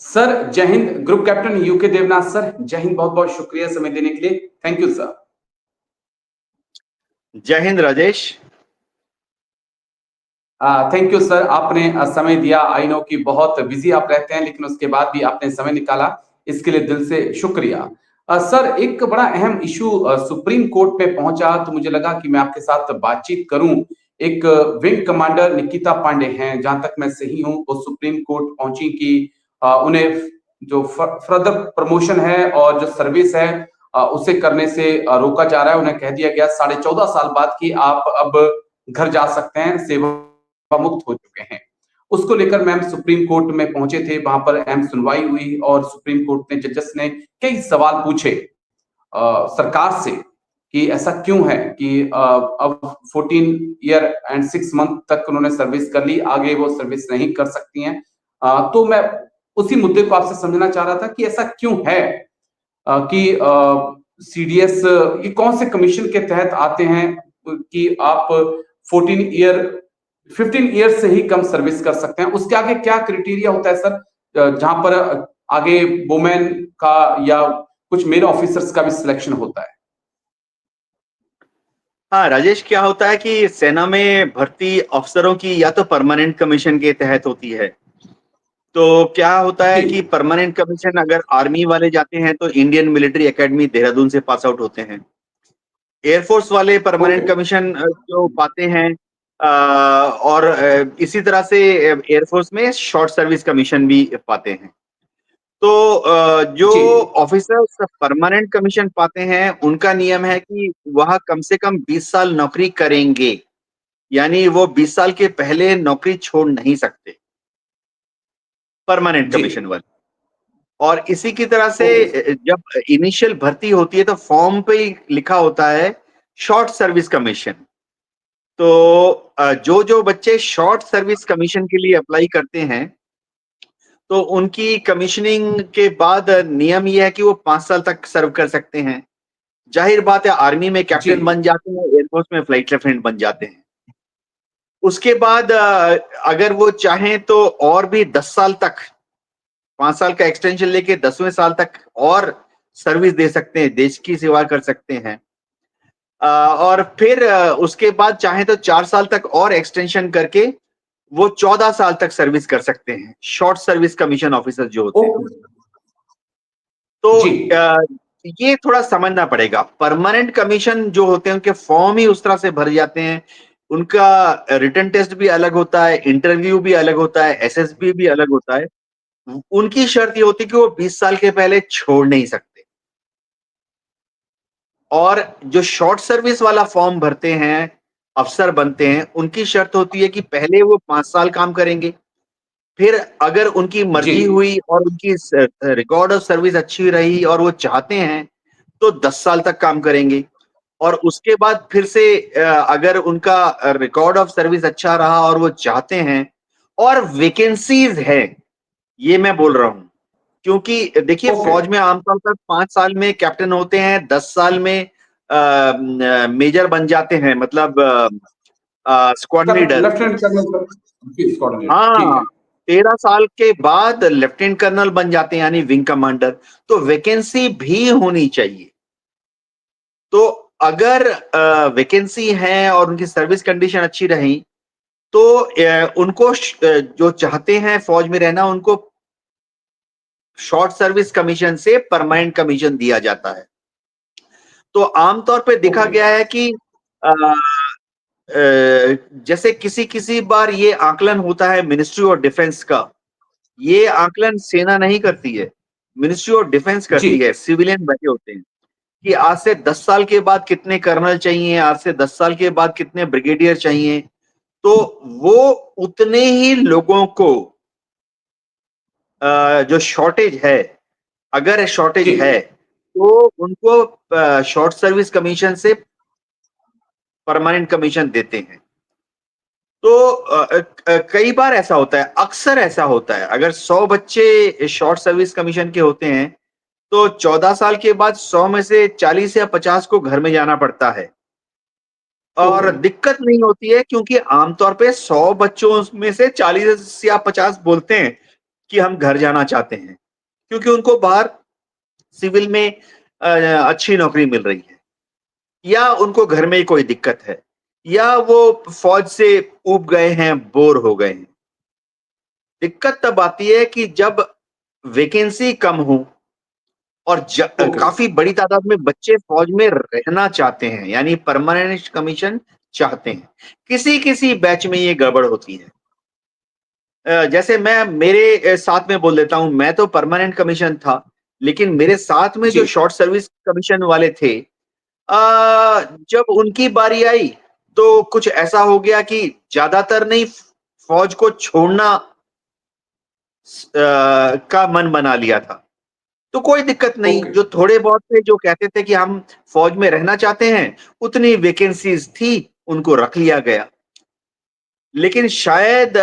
Sir जय हिंद। Group captain UK Devnath sir, जय हिंद। बहुत बहुत शुक्रिया समय देने के लिए। Thank you sir. जय हिंद राजेश। थैंक यू सर, आपने समय दिया। आई नो कि बहुत बिजी आप रहते हैं, लेकिन उसके बाद भी आपने समय निकाला, इसके लिए दिल से शुक्रिया। सर, एक बड़ा अहम इशू सुप्रीम कोर्ट पे पहुंचा, तो मुझे लगा कि मैं आपके साथ बातचीत करूं। एक विंग कमांडर निकिता पांडे हैं, जहां तक मैं सही हूं, वो सुप्रीम कोर्ट पहुंची कि उन्हें जो फर्दर प्रमोशन है और जो सर्विस है उसे करने से रोका जा रहा है। उन्हें कह दिया गया 14.5 साल बाद कि आप अब घर जा सकते हैं, सेवा मुक्त हो चुके हैं। उसको लेकर मैम सुप्रीम कोर्ट में पहुंचे थे, वहां पर अहम सुनवाई हुई और सुप्रीम कोर्ट ने जजेस ने कई सवाल पूछे सरकार से कि ऐसा क्यों है कि अब 14 ईयर एंड 6 मंथ तक उन्होंने सर्विस कर ली, आगे वो सर्विस नहीं कर सकती हैं। तो मैं उसी मुद्दे को आपसे समझना चाह रहा था कि ऐसा क्यों है कि सीडीएस ये कौन से कमीशन के तहत आते हैं कि आप 15 ईयर से ही कम सर्विस कर सकते हैं। उसके आगे क्या क्राइटेरिया होता है सर, जहां पर आगे वुमेन का या कुछ मेल ऑफिसर्स का भी सिलेक्शन होता है? हाँ राजेश, क्या होता है कि सेना में भर्ती अफसरों की या तो परमानेंट कमीशन के तहत होती है। तो क्या होता है कि परमानेंट कमीशन अगर आर्मी वाले जाते हैं तो इंडियन मिलिट्री एकेडमी देहरादून से पास आउट होते हैं। एयरफोर्स वाले परमानेंट कमीशन जो पाते हैं और इसी तरह से एयरफोर्स में शॉर्ट सर्विस कमीशन भी पाते हैं। तो जो ऑफिसर्स परमानेंट कमीशन पाते हैं उनका नियम है कि वह कम से कम 20 साल नौकरी करेंगे, यानी वो 20 साल के पहले नौकरी छोड़ नहीं सकते परमानेंट कमीशन वाले। और इसी की तरह से जब इनिशियल भर्ती होती है तो फॉर्म पे ही लिखा होता है शॉर्ट सर्विस कमीशन। तो जो जो बच्चे शॉर्ट सर्विस कमीशन के लिए अप्लाई करते हैं तो उनकी कमीशनिंग के बाद नियम यह है कि वो 5 साल तक सर्व कर सकते हैं। जाहिर बात है, आर्मी में कैप्टन बन जाते हैं, एयरफोर्स में फ्लाइट लेफ्टिनेंट बन जाते हैं। उसके बाद अगर वो चाहें तो और भी 10 साल तक, 5 साल का एक्सटेंशन लेके 10वें साल तक और सर्विस दे सकते हैं, देश की सेवा कर सकते हैं। और फिर उसके बाद चाहे तो 4 साल तक और एक्सटेंशन करके वो 14 साल तक सर्विस कर सकते हैं, शॉर्ट सर्विस कमीशन ऑफिसर जो होते हैं। तो ये थोड़ा समझना पड़ेगा। परमानेंट कमीशन जो होते हैं उनके फॉर्म ही उस तरह से भर जाते हैं, उनका रिटन टेस्ट भी अलग होता है, इंटरव्यू भी अलग होता है, एसएसबी भी अलग होता है। उनकी शर्त ये होती है कि वो 20 साल के पहले छोड़ नहीं सकते। और जो शॉर्ट सर्विस वाला फॉर्म भरते हैं, अफसर बनते हैं, उनकी शर्त होती है कि पहले वो 5 साल काम करेंगे, फिर अगर उनकी मर्जी हुई और उनकी रिकॉर्ड ऑफ सर्विस अच्छी रही और वो चाहते हैं तो 10 साल तक काम करेंगे। और उसके बाद फिर से अगर उनका रिकॉर्ड ऑफ सर्विस अच्छा रहा और वो चाहते हैं और वैकेंसीज है, ये मैं बोल रहा हूं, क्योंकि देखिए फौज में आमतौर पर 5 साल में कैप्टन होते हैं, 10 साल में मेजर बन जाते हैं, मतलब स्क्वाड लीडर। हाँ, 13 साल के बाद लेफ्टिनेंट कर्नल बन जाते हैं, यानी विंग कमांडर। तो वैकेंसी भी होनी चाहिए। तो अगर वैकेंसी है और उनकी सर्विस कंडीशन अच्छी रही तो उनको जो चाहते हैं फौज में रहना, उनको शॉर्ट सर्विस कमीशन से परमानेंट कमीशन दिया जाता है। तो आमतौर पे देखा गया है कि जैसे किसी किसी बार ये आकलन होता है मिनिस्ट्री ऑफ डिफेंस का, ये आकलन सेना नहीं करती है, मिनिस्ट्री ऑफ डिफेंस करती है। सिविलियन बैठे होते हैं कि आज से 10 साल के बाद कितने कर्नल चाहिए, आज से 10 साल के बाद कितने ब्रिगेडियर चाहिए। तो वो उतने ही लोगों को जो शॉर्टेज है, अगर शॉर्टेज है तो उनको शॉर्ट सर्विस कमीशन से परमानेंट कमीशन देते हैं। तो कई बार ऐसा होता है, अक्सर ऐसा होता है, अगर 100 बच्चे शॉर्ट सर्विस कमीशन के होते हैं तो 14 साल के बाद 100 में से 40 या 50 को घर में जाना पड़ता है। और दिक्कत नहीं होती है क्योंकि आमतौर पे 100 बच्चों में से 40 या 50 बोलते हैं कि हम घर जाना चाहते हैं, क्योंकि उनको बाहर सिविल में अच्छी नौकरी मिल रही है, या उनको घर में कोई दिक्कत है, या वो फौज से ऊब गए हैं, बोर हो गए हैं। दिक्कत तब आती है कि जब वैकेंसी कम हो और ओके। काफी बड़ी तादाद में बच्चे फौज में रहना चाहते हैं, यानी परमानेंट कमीशन चाहते हैं। किसी किसी बैच में ये गड़बड़ होती है। जैसे मैं मेरे साथ में बोल देता हूं, मैं तो परमानेंट कमीशन था, लेकिन मेरे साथ में जो जी। शॉर्ट सर्विस कमीशन वाले थे, जब उनकी बारी आई तो कुछ ऐसा हो गया कि ज्यादातर नहीं, फौज को छोड़ना का मन बना लिया था। तो कोई दिक्कत नहीं, ओके। जो थोड़े बहुत थे जो कहते थे कि हम फौज में रहना चाहते हैं, उतनी वैकेंसीज थी, उनको रख लिया गया। लेकिन शायद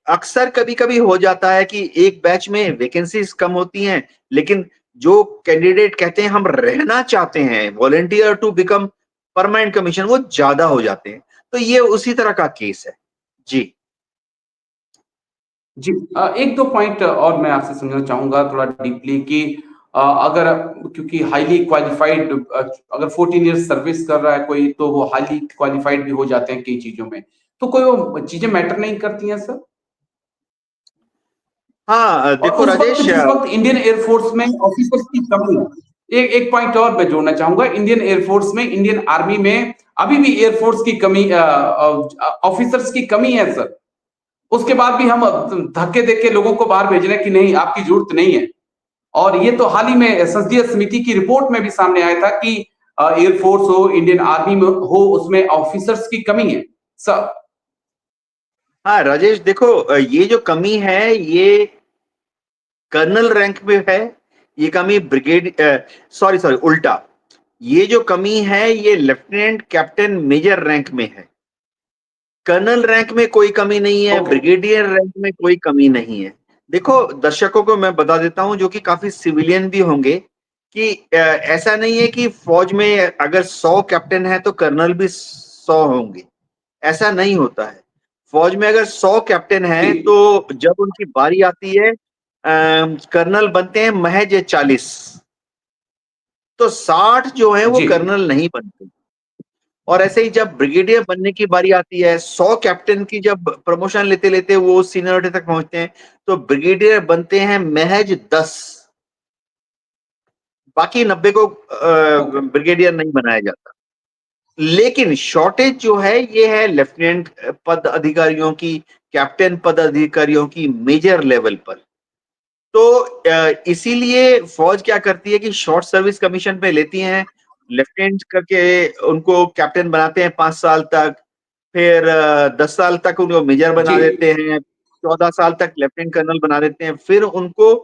अक्सर कभी-कभी हो जाता है कि एक बैच में वैकेंसीज कम होती हैं, लेकिन जो कैंडिडेट कहते हैं हम रहना चाहते हैं, volunteer to become permanent commission, वो ज्यादा हो जाते हैं। तो ये उसी तरह का केस है। जी। जी। एक दो पॉइंट और मैं आपसे समझना चाहूंगा थोड़ा डीपली कि अगर क्योंकि हाईली क्वालिफाइड अगर 14 इयर्स सर्विस कर रहा है कोई तो वो हाईली क्वालिफाइड भी हो जाते हैं कई चीजों में, तो कोई वो चीजें मैटर नहीं करती हैं सर? हाँ, और देखो उस वक्त राजेश, जिस वक्त इंडियन एयरफोर्स में ऑफिसर्स की कमी है, एक एक पॉइंट और मैं जोड़ना चाहूंगा, इंडियन एयरफोर्स में, इंडियन आर्मी में अभी भी एयरफोर्स की कमी, ऑफिसर्स की कमी है सर। उसके बाद भी हम धक्के दे के लोगों को बाहर भेज रहे हैं कि नहीं आपकी जरूरत नहीं है। और ये तो हाल ही में संसदीय समिति की रिपोर्ट में भी सामने आया था कि एयरफोर्स हो, इंडियन आर्मी में हो, उसमें ऑफिसर्स की कमी है सर। हाँ राजेश, देखो ये जो कमी है, ये कर्नल रैंक में है, ये कमी ब्रिगेड, सॉरी सॉरी उल्टा, ये जो कमी है ये लेफ्टिनेंट कैप्टन मेजर रैंक में है। कर्नल रैंक में कोई कमी नहीं है, ओके। ब्रिगेडियर रैंक में कोई कमी नहीं है। देखो दर्शकों को मैं बता देता हूं, जो कि काफी सिविलियन भी होंगे, कि ऐसा नहीं है कि फौज में अगर 100 कैप्टन है तो कर्नल भी 100 होंगे, ऐसा नहीं होता है। फौज में अगर 100 कैप्टन जी। है तो जब उनकी बारी आती है, कर्नल बनते हैं महज 40, तो 60 जो है वो जी। कर्नल नहीं बनते। और ऐसे ही जब ब्रिगेडियर बनने की बारी आती है, 100 कैप्टन की जब प्रमोशन लेते लेते वो सीनियरिटी तक पहुंचते हैं, तो ब्रिगेडियर बनते हैं महज 10, बाकी 90 को ओके। ब्रिगेडियर नहीं बनाया जाता। लेकिन शॉर्टेज जो है ये है लेफ्टिनेंट पद अधिकारियों की, कैप्टन पद अधिकारियों की, मेजर लेवल पर। तो इसीलिए फौज क्या करती है कि शॉर्ट सर्विस कमीशन पे लेती हैं, लेफ्टिनेंट करके उनको कैप्टन बनाते हैं 5 साल तक, फिर 10 साल तक उनको मेजर जी। बना देते हैं, 14 साल तक लेफ्टिनेंट कर्नल बना देते हैं, फिर उनको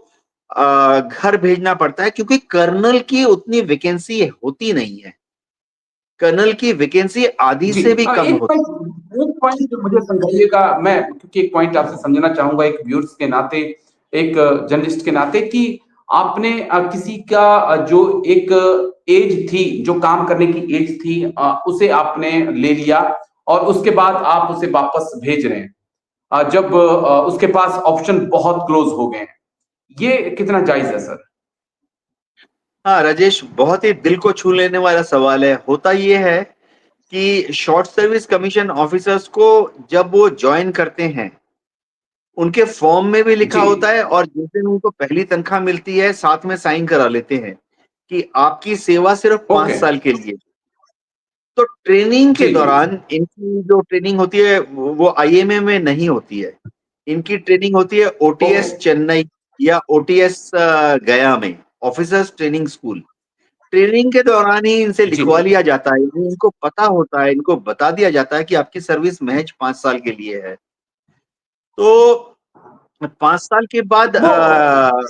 घर भेजना पड़ता है, क्योंकि कर्नल की उतनी वैकेंसी होती नहीं है। कर्नल की वैकेंसी आधी जी। से भी कम होती एक पॉइंट मुझे समझाइएगा, मैं क्योंकि एक पॉइंट आपसे समझना चाहूंगा एक व्यूअर्स के नाते, एक जर्नलिस्ट के नाते, कि आपने किसी का जो एक एज थी, जो काम करने की एज थी, उसे आपने ले लिया और उसके बाद आप उसे वापस भेज रहे हैं, जब उसके पास ऑप्शन बहुत क्लोज हो गए हैं, ये कितना जायज है सर? हाँ राजेश, बहुत ही दिल को छू लेने वाला सवाल है। होता ये है कि शॉर्ट सर्विस कमीशन ऑफिसर्स को जब वो ज्वाइन करते हैं, उनके फॉर्म में भी लिखा जी। होता है, और जिस दिन उनको पहली तनख्वाह मिलती है साथ में साइन करा लेते हैं कि आपकी सेवा सिर्फ पांच ओके। साल के लिए। तो ट्रेनिंग के जी। जी। दौरान इनकी जो ट्रेनिंग होती है वो आईएमए में नहीं होती है। इनकी ट्रेनिंग होती है ओके। ओटीएस चेन्नई या ओटीएस गया में, ऑफिसर्स ट्रेनिंग स्कूल। ट्रेनिंग के दौरान ही इनसे जी। लिखवा लिया जाता है, इनको पता होता है, इनको बता दिया जाता है कि आपकी सर्विस महज 5 साल के लिए है। तो 5 साल के बाद वो